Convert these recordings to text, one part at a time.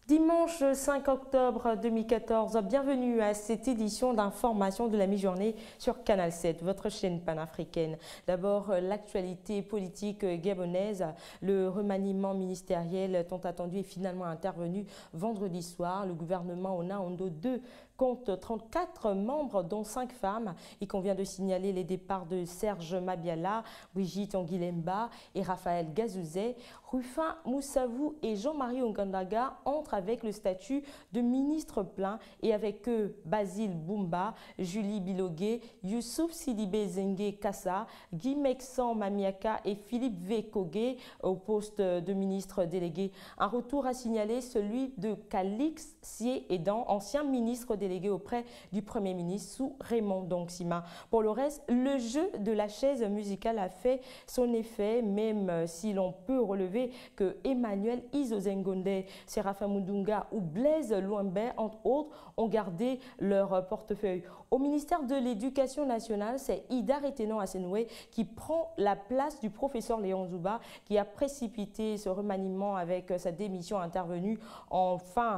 Dimanche 5 octobre 2014, bienvenue à cette édition d'information de la mi-journée sur Canal 7, votre chaîne panafricaine. D'abord, l'actualité politique gabonaise. Le remaniement ministériel tant attendu est finalement intervenu vendredi soir. Le gouvernement Ona Ondo II compte 34 membres, dont 5 femmes. Il convient de signaler les départs de Serge Mabiala, Brigitte Anguilemba et Raphaël Gazouzet. Rufin Moussavou et Jean-Marie Ongandaga entrent avec le statut de ministre plein et avec eux Basile Boumba, Julie Bilogué, Youssouf Sidibé Zengue Kassa, Guy Mexan Mamiaka et Philippe V. Kogué au poste de ministre délégué. Un retour à signaler, celui de Calix Sié-Edan, ancien ministre délégué auprès du Premier ministre sous Raymond Dongsima. Pour le reste, le jeu de la chaise musicale a fait son effet, même si l'on peut relever que Emmanuel Izozengonde, Séraphin Mundunga ou Blaise Louambert, entre autres, ont gardé leur portefeuille. Au ministère de l'Éducation nationale, c'est Ida Retenon Asenoué qui prend la place du professeur Léon Zouba, qui a précipité ce remaniement avec sa démission intervenue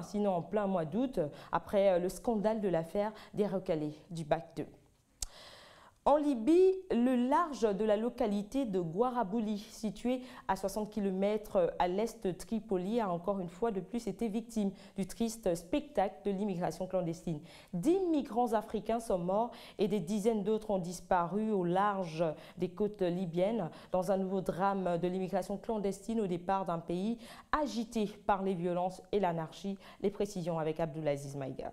sinon en plein mois d'août, après le scandale de l'affaire des recalés du bac 2. En Libye, le large de la localité de Guarabouli, située à 60 km à l'est de Tripoli, a encore une fois de plus été victime du triste spectacle de l'immigration clandestine. 10 migrants africains sont morts et des dizaines d'autres ont disparu au large des côtes libyennes dans un nouveau drame de l'immigration clandestine au départ d'un pays agité par les violences et l'anarchie. Les précisions avec Abdulaziz Maïga.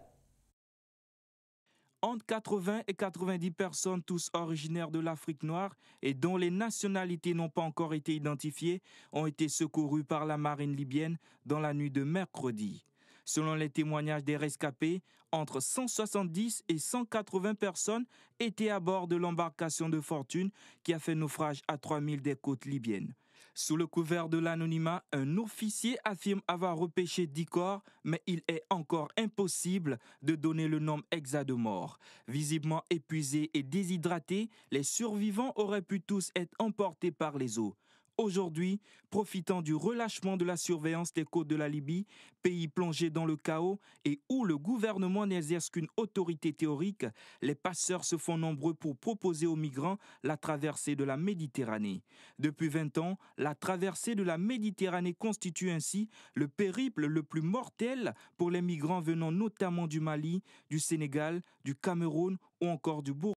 Entre 80 et 90 personnes, tous originaires de l'Afrique noire et dont les nationalités n'ont pas encore été identifiées, ont été secourues par la marine libyenne dans la nuit de mercredi. Selon les témoignages des rescapés, entre 170 et 180 personnes étaient à bord de l'embarcation de fortune qui a fait naufrage à 3000 des côtes libyennes. Sous le couvert de l'anonymat, un officier affirme avoir repêché 10 corps, mais il est encore impossible de donner le nombre exact de morts. Visiblement épuisés et déshydratés, les survivants auraient pu tous être emportés par les eaux. Aujourd'hui, profitant du relâchement de la surveillance des côtes de la Libye, pays plongé dans le chaos et où le gouvernement n'exerce qu'une autorité théorique, les passeurs se font nombreux pour proposer aux migrants la traversée de la Méditerranée. Depuis 20 ans, la traversée de la Méditerranée constitue ainsi le périple le plus mortel pour les migrants venant notamment du Mali, du Sénégal, du Cameroun ou encore du Burkina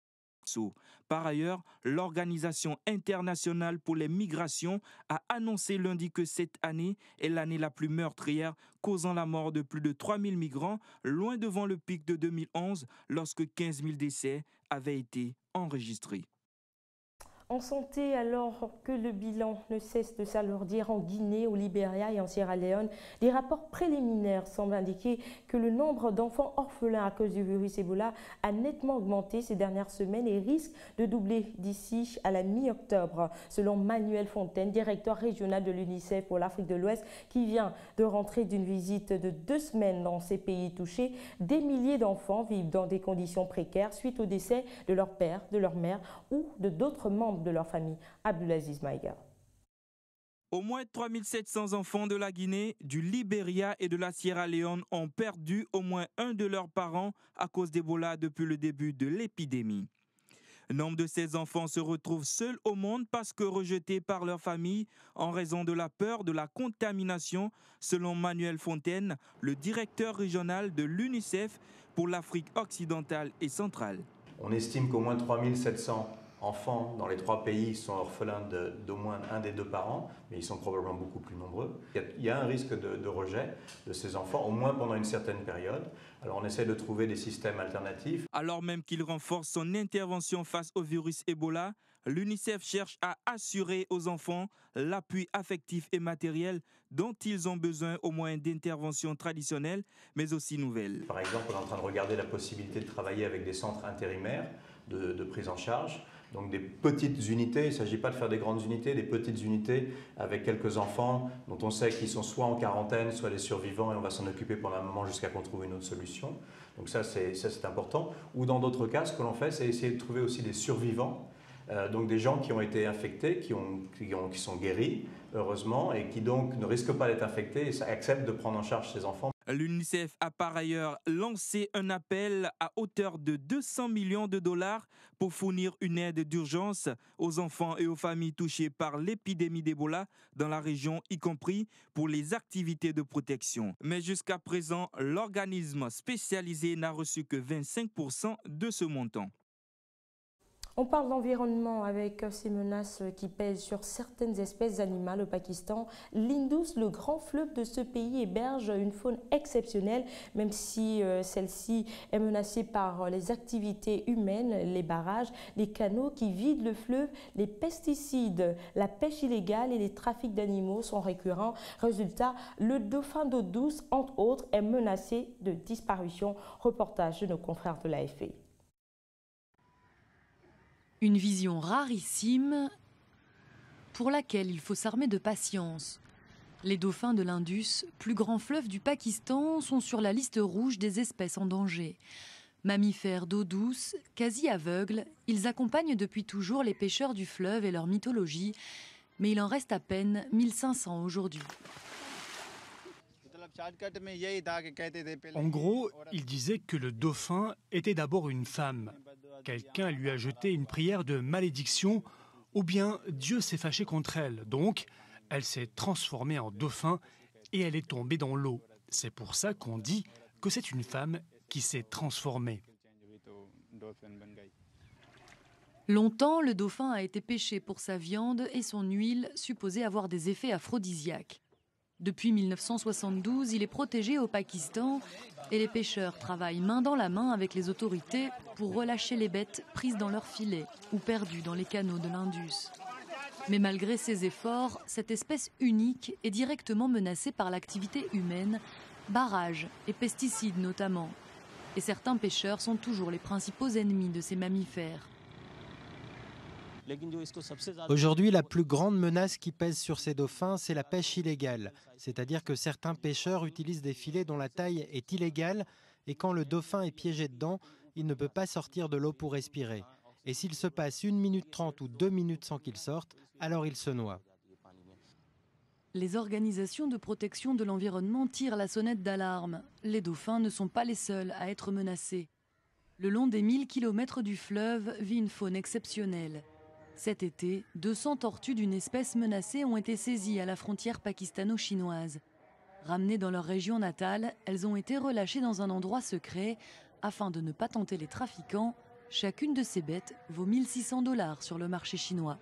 Faso. Par ailleurs, l'Organisation internationale pour les migrations a annoncé lundi que cette année est l'année la plus meurtrière, causant la mort de plus de 3000 migrants, loin devant le pic de 2011, lorsque 15 000 décès avaient été enregistrés. En santé, alors que le bilan ne cesse de s'alourdir en Guinée, au Libéria et en Sierra Leone, des rapports préliminaires semblent indiquer que le nombre d'enfants orphelins à cause du virus Ebola a nettement augmenté ces dernières semaines et risque de doubler d'ici à la mi-octobre, selon Manuel Fontaine, directeur régional de l'UNICEF pour l'Afrique de l'Ouest, qui vient de rentrer d'une visite de 2 semaines dans ces pays touchés. Des milliers d'enfants vivent dans des conditions précaires suite au décès de leur père, de leur mère ou de d'autres membres de leur famille. Abdulaziz Maïga. Au moins 3700 enfants de la Guinée, du Libéria et de la Sierra Leone ont perdu au moins un de leurs parents à cause d'Ebola depuis le début de l'épidémie. Nombre de ces enfants se retrouvent seuls au monde parce que rejetés par leur famille en raison de la peur de la contamination, selon Manuel Fontaine, le directeur régional de l'UNICEF pour l'Afrique occidentale et centrale. On estime qu'au moins 3700 enfants dans les 3 pays sont orphelins d'au moins un des 2 parents, mais ils sont probablement beaucoup plus nombreux. Il y a un risque de rejet de ces enfants, au moins pendant une certaine période. Alors on essaie de trouver des systèmes alternatifs. Alors même qu'il renforce son intervention face au virus Ebola, l'UNICEF cherche à assurer aux enfants l'appui affectif et matériel dont ils ont besoin au moyen d'interventions traditionnelles, mais aussi nouvelles. Par exemple, on est en train de regarder la possibilité de travailler avec des centres intérimaires de prise en charge. Donc des petites unités, il ne s'agit pas de faire des grandes unités, des petites unités avec quelques enfants dont on sait qu'ils sont soit en quarantaine, soit des survivants et on va s'en occuper pendant un moment jusqu'à qu'on trouve une autre solution. Donc ça c'est important. Ou dans d'autres cas, ce que l'on fait, c'est essayer de trouver aussi des survivants, donc des gens qui ont été infectés, qui sont guéris, heureusement, et qui donc ne risquent pas d'être infectés et acceptent de prendre en charge ces enfants. L'UNICEF a par ailleurs lancé un appel à hauteur de 200 millions de dollars pour fournir une aide d'urgence aux enfants et aux familles touchées par l'épidémie d'Ebola dans la région, y compris pour les activités de protection. Mais jusqu'à présent, l'organisme spécialisé n'a reçu que 25% de ce montant. On parle d'environnement avec ces menaces qui pèsent sur certaines espèces animales au Pakistan. L'Indus, le grand fleuve de ce pays, héberge une faune exceptionnelle, même si celle-ci est menacée par les activités humaines, les barrages, les canaux qui vident le fleuve, les pesticides, la pêche illégale et les trafics d'animaux sont récurrents. Résultat, le dauphin d'eau douce, entre autres, est menacé de disparition. Reportage de nos confrères de l'AFP. Une vision rarissime pour laquelle il faut s'armer de patience. Les dauphins de l'Indus, plus grand fleuve du Pakistan, sont sur la liste rouge des espèces en danger. Mammifères d'eau douce, quasi aveugles, ils accompagnent depuis toujours les pêcheurs du fleuve et leur mythologie, mais il en reste à peine 1500 aujourd'hui. En gros, il disait que le dauphin était d'abord une femme. Quelqu'un lui a jeté une prière de malédiction, ou bien Dieu s'est fâché contre elle. Donc, elle s'est transformée en dauphin et elle est tombée dans l'eau. C'est pour ça qu'on dit que c'est une femme qui s'est transformée. Longtemps, le dauphin a été pêché pour sa viande et son huile, supposée avoir des effets aphrodisiaques. Depuis 1972, il est protégé au Pakistan et les pêcheurs travaillent main dans la main avec les autorités pour relâcher les bêtes prises dans leurs filets ou perdues dans les canaux de l'Indus. Mais malgré ces efforts, cette espèce unique est directement menacée par l'activité humaine, barrages et pesticides notamment. Et certains pêcheurs sont toujours les principaux ennemis de ces mammifères. Aujourd'hui, la plus grande menace qui pèse sur ces dauphins, c'est la pêche illégale. C'est-à-dire que certains pêcheurs utilisent des filets dont la taille est illégale et quand le dauphin est piégé dedans, il ne peut pas sortir de l'eau pour respirer. Et s'il se passe 1 minute 30 ou 2 minutes sans qu'il sorte, alors il se noie. Les organisations de protection de l'environnement tirent la sonnette d'alarme. Les dauphins ne sont pas les seuls à être menacés. Le long des 1000 km du fleuve vit une faune exceptionnelle. Cet été, 200 tortues d'une espèce menacée ont été saisies à la frontière pakistano-chinoise. Ramenées dans leur région natale, elles ont été relâchées dans un endroit secret afin de ne pas tenter les trafiquants. Chacune de ces bêtes vaut 1 600 $ sur le marché chinois.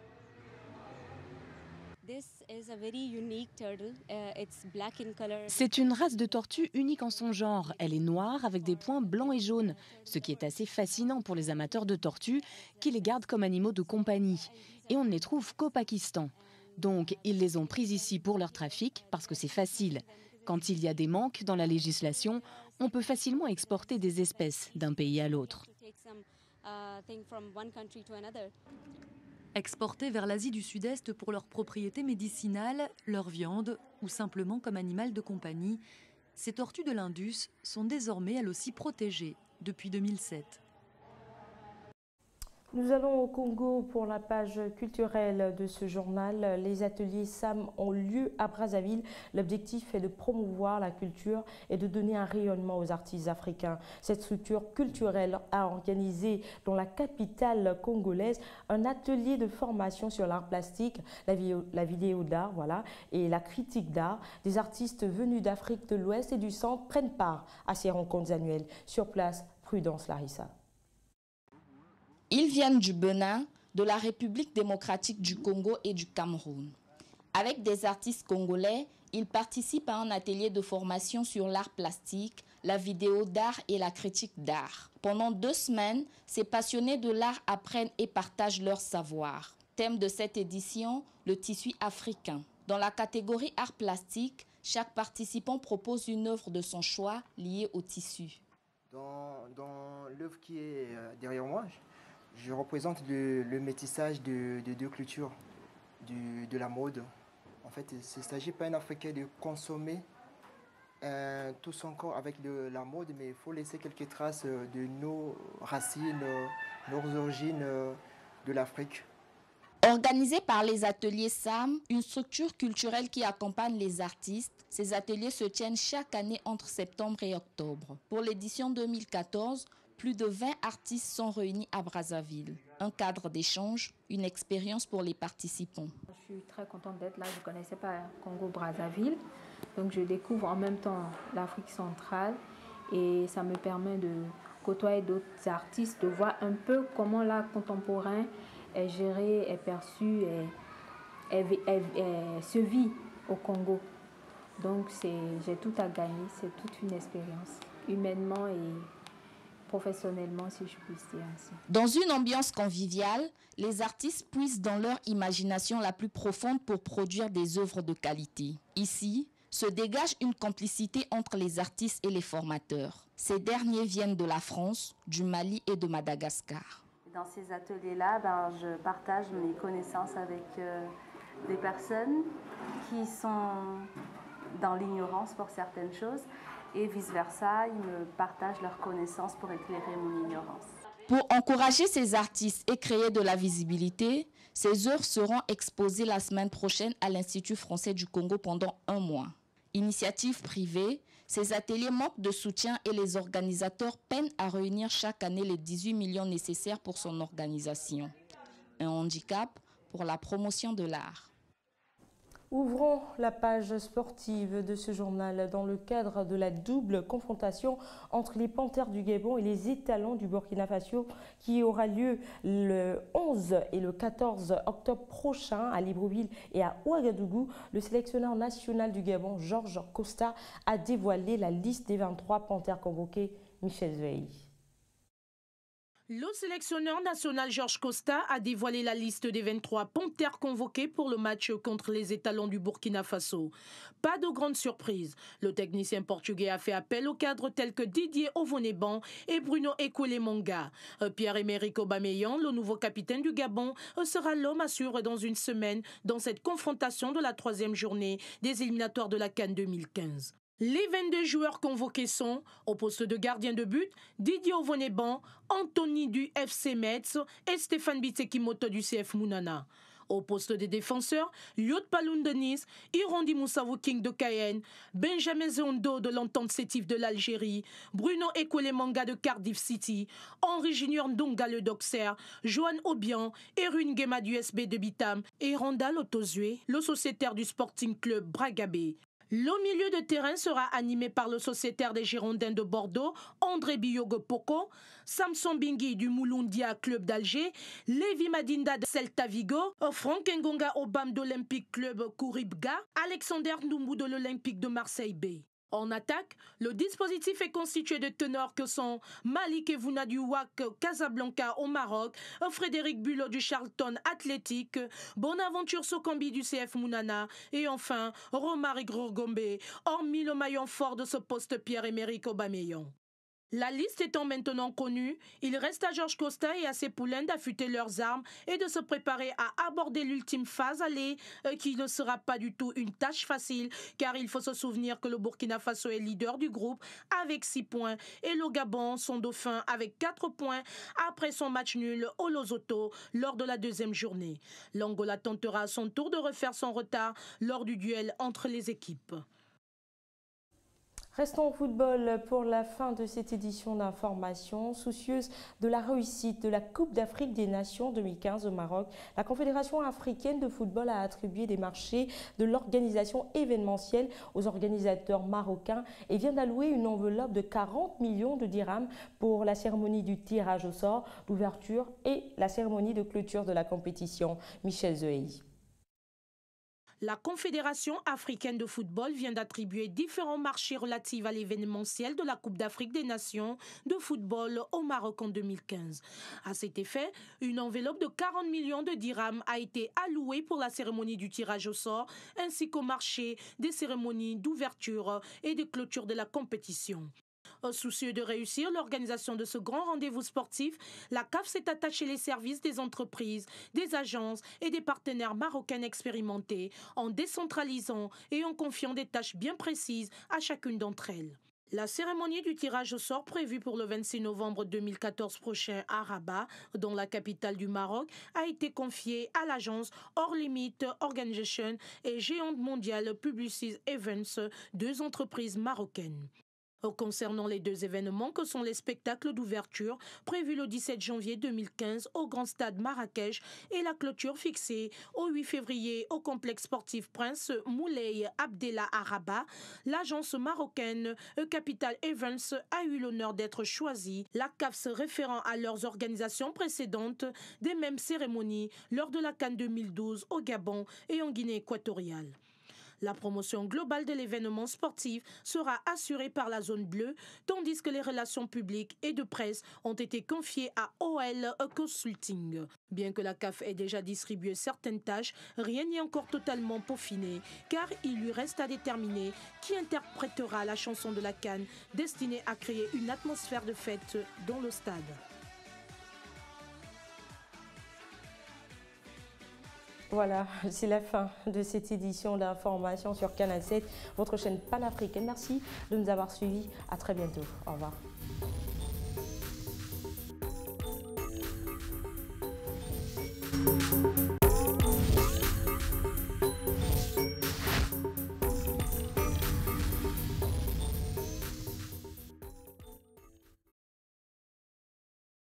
C'est une race de tortue unique en son genre. Elle est noire avec des points blancs et jaunes, ce qui est assez fascinant pour les amateurs de tortues qui les gardent comme animaux de compagnie. Et on ne les trouve qu'au Pakistan. Donc ils les ont prises ici pour leur trafic parce que c'est facile. Quand il y a des manques dans la législation, on peut facilement exporter des espèces d'un pays à l'autre. Exportées vers l'Asie du Sud-Est pour leurs propriétés médicinales, leur viande ou simplement comme animal de compagnie, ces tortues de l'Indus sont désormais elles aussi protégées depuis 2007. Nous allons au Congo pour la page culturelle de ce journal. Les ateliers SAM ont lieu à Brazzaville. L'objectif est de promouvoir la culture et de donner un rayonnement aux artistes africains. Cette structure culturelle a organisé dans la capitale congolaise un atelier de formation sur l'art plastique, la vidéo d'art et la critique d'art. Des artistes venus d'Afrique de l'Ouest et du Centre prennent part à ces rencontres annuelles. Sur place, Prudence Larissa. Ils viennent du Bénin, de la République démocratique du Congo et du Cameroun. Avec des artistes congolais, ils participent à un atelier de formation sur l'art plastique, la vidéo d'art et la critique d'art. Pendant 2 semaines, ces passionnés de l'art apprennent et partagent leur savoir. Thème de cette édition, le tissu africain. Dans la catégorie art plastique, chaque participant propose une œuvre de son choix liée au tissu. Dans l'œuvre qui est derrière moi, Je représente le métissage de deux cultures, de la mode. En fait, il s'agit pas un Africain de consommer tout son corps avec la mode, mais il faut laisser quelques traces de nos racines, nos origines de l'Afrique. Organisé par les ateliers SAM, une structure culturelle qui accompagne les artistes, ces ateliers se tiennent chaque année entre septembre et octobre. Pour l'édition 2014, plus de 20 artistes sont réunis à Brazzaville. Un cadre d'échange, une expérience pour les participants. Je suis très contente d'être là, je ne connaissais pas Congo-Brazzaville. Donc je découvre en même temps l'Afrique centrale et ça me permet de côtoyer d'autres artistes, de voir un peu comment l'art contemporain est géré, est perçu, se vit au Congo. Donc j'ai tout à gagner, c'est toute une expérience, humainement et professionnellement, si je puis dire ainsi. Dans une ambiance conviviale, les artistes puisent dans leur imagination la plus profonde pour produire des œuvres de qualité. Ici, se dégage une complicité entre les artistes et les formateurs. Ces derniers viennent de la France, du Mali et de Madagascar. Dans ces ateliers-là, je partage mes connaissances avec des personnes qui sont dans l'ignorance pour certaines choses et vice-versa, ils me partagent leurs connaissances pour éclairer mon ignorance. Pour encourager ces artistes et créer de la visibilité, ces œuvres seront exposées la semaine prochaine à l'Institut français du Congo pendant 1 mois. Initiative privée, ces ateliers manquent de soutien et les organisateurs peinent à réunir chaque année les 18 millions nécessaires pour son organisation. Un handicap pour la promotion de l'art. Ouvrons la page sportive de ce journal dans le cadre de la double confrontation entre les Panthères du Gabon et les Étalons du Burkina Faso qui aura lieu le 11 et le 14 octobre prochain à Libreville et à Ouagadougou. Le sélectionneur national du Gabon, Georges Costa, a dévoilé la liste des 23 Panthères convoqués. Michel Zweil. Le sélectionneur national Georges Costa a dévoilé la liste des 23 Panthères convoqués pour le match contre les Étalons du Burkina Faso. Pas de grande surprise. Le technicien portugais a fait appel aux cadres tels que Didier Ovoneban et Bruno Ekouelemonga. Pierre-Emerick Aubameyang, le nouveau capitaine du Gabon, sera l'homme à suivre dans une semaine dans cette confrontation de la 3e journée des éliminatoires de la CAN 2015. Les 22 joueurs convoqués sont, au poste de gardien de but, Didier Ovoneban, Anthony du FC Metz et Stéphane Bitsekimoto du CF Mounana. Au poste des défenseurs, Liot Paloun de Nice, Irondi Moussavou King de Cayenne, Benjamin Zondo de l'Entente Sétif de l'Algérie, Bruno Ekouelemonga de Cardiff City, Henri Junior Ndonga le Doxer, Johan Obian, Erune Guema du SB de Bitam et Randall Otozue, le sociétaire du Sporting Club Bragabé. Le milieu de terrain sera animé par le sociétaire des Girondins de Bordeaux, André Biyogo Poko, Samson Bingui du Mouloundia Club d'Alger, Lévi Madinda de Celta Vigo, Franck Ngonga Obam d'Olympique Club Kouribga, Alexander Ndoumou de l'Olympique de Marseille B. En attaque, le dispositif est constitué de ténors que sont Malik Evouna du WAC Casablanca au Maroc, Frédéric Bulot du Charlton Athletic, Bonaventure Sokambi du CF Mounana et enfin Romaric Grogombe, hormis le maillon fort de ce poste Pierre-Emerick Aubameyang. La liste étant maintenant connue, il reste à Georges Costa et à ses poulains d'affûter leurs armes et de se préparer à aborder l'ultime phase aller qui ne sera pas du tout une tâche facile car il faut se souvenir que le Burkina Faso est leader du groupe avec 6 points et le Gabon, son dauphin, avec 4 points après son match nul au Lesotho lors de la 2e journée. L'Angola tentera à son tour de refaire son retard lors du duel entre les équipes. Restons au football pour la fin de cette édition d'information. Soucieuse de la réussite de la Coupe d'Afrique des Nations 2015 au Maroc, la Confédération africaine de football a attribué des marchés de l'organisation événementielle aux organisateurs marocains et vient d'allouer une enveloppe de 40 millions de dirhams pour la cérémonie du tirage au sort, l'ouverture et la cérémonie de clôture de la compétition. Michel Zweil. La Confédération africaine de football vient d'attribuer différents marchés relatifs à l'événementiel de la Coupe d'Afrique des Nations de football au Maroc en 2015. À cet effet, une enveloppe de 40 millions de dirhams a été allouée pour la cérémonie du tirage au sort ainsi qu'au marché des cérémonies d'ouverture et de clôture de la compétition. Soucieux de réussir l'organisation de ce grand rendez-vous sportif, la CAF s'est attachée les services des entreprises, des agences et des partenaires marocains expérimentés en décentralisant et en confiant des tâches bien précises à chacune d'entre elles. La cérémonie du tirage au sort prévue pour le 26 novembre 2014 prochain à Rabat, dans la capitale du Maroc, a été confiée à l'agence Hors Limit Organization et Géante Mondiale Publicis Events, deux entreprises marocaines. Concernant les deux événements que sont les spectacles d'ouverture prévus le 17 janvier 2015 au Grand Stade Marrakech et la clôture fixée au 8 février au complexe sportif Prince Moulay Abdellah à Rabat, l'agence marocaine Capital Events a eu l'honneur d'être choisie, la CAF se référant à leurs organisations précédentes des mêmes cérémonies lors de la CAN 2012 au Gabon et en Guinée équatoriale. La promotion globale de l'événement sportif sera assurée par la zone bleue, tandis que les relations publiques et de presse ont été confiées à OL Consulting. Bien que la CAF ait déjà distribué certaines tâches, rien n'est encore totalement peaufiné, car il lui reste à déterminer qui interprétera la chanson de la CAN destinée à créer une atmosphère de fête dans le stade. Voilà, c'est la fin de cette édition d'information sur Canal 7, votre chaîne panafricaine. Merci de nous avoir suivis. À très bientôt. Au revoir.